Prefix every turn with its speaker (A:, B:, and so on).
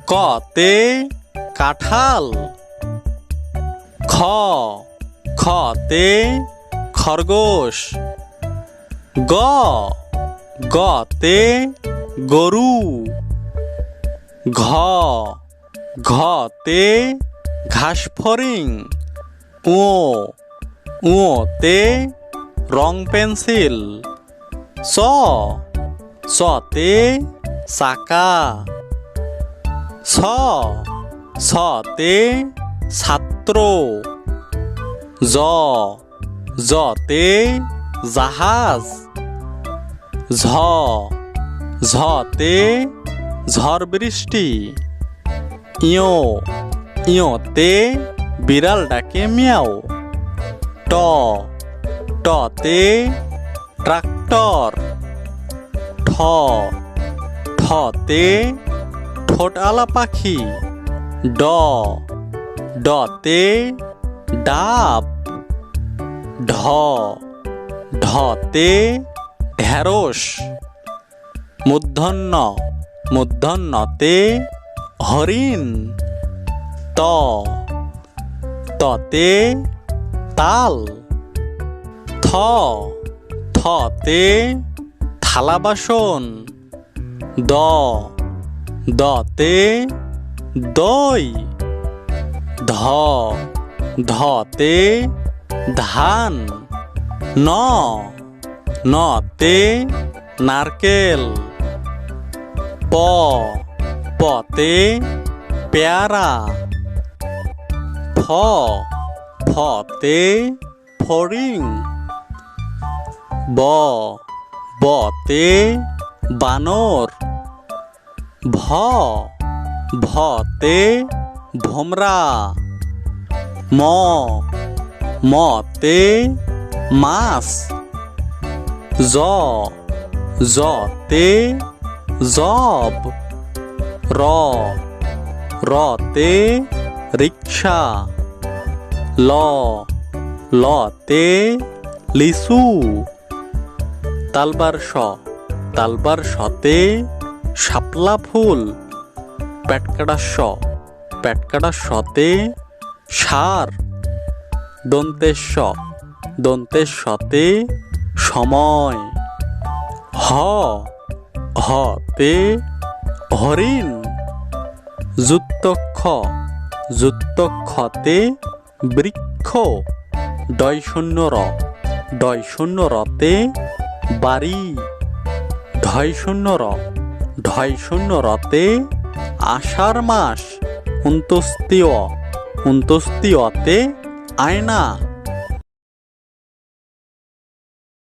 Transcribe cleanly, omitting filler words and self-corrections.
A: কতে কাঁঠাল। খতে খরগোশ। গতে গরু। ঘতে ঘাসফড়িং। তে রং পেন্সিল। সতে চাকা। সতে ছাত্র। জতে জাহাজ। ঝতে ঝড় বৃষ্টি। ইয়োতে বিড়াল ডাকে মিয়াও। টতে ট্রাক্টর। ঠতে ঠোঁটআলা পাখি। ডতে ডাব। ঢতে ঢেঁড়স। মূর্ধন্যতে হরিণ। ততে তাল। থতে থালা বাসন। দতে দই। ধতে ধান। নতে নারকেল। পতে পেয়ারা। ফতে ফড়িং। বতে বানর। ভতে ভোমরা। মতে মাছ। জতে জব। রতে রিক্সা। লতে লিচু। তালবার শতে শাপলা ফুল। পেটকাটা শতে সার। দন্তের শতে সময়। হতে হরিণ। যুক্তক্ষতে বৃক্ষ। ডয়শূন্যরতে বাড়ি। ঢয়শূন্যরতে আষাঢ় মাস। উন্তস্তীয়তে আয়না।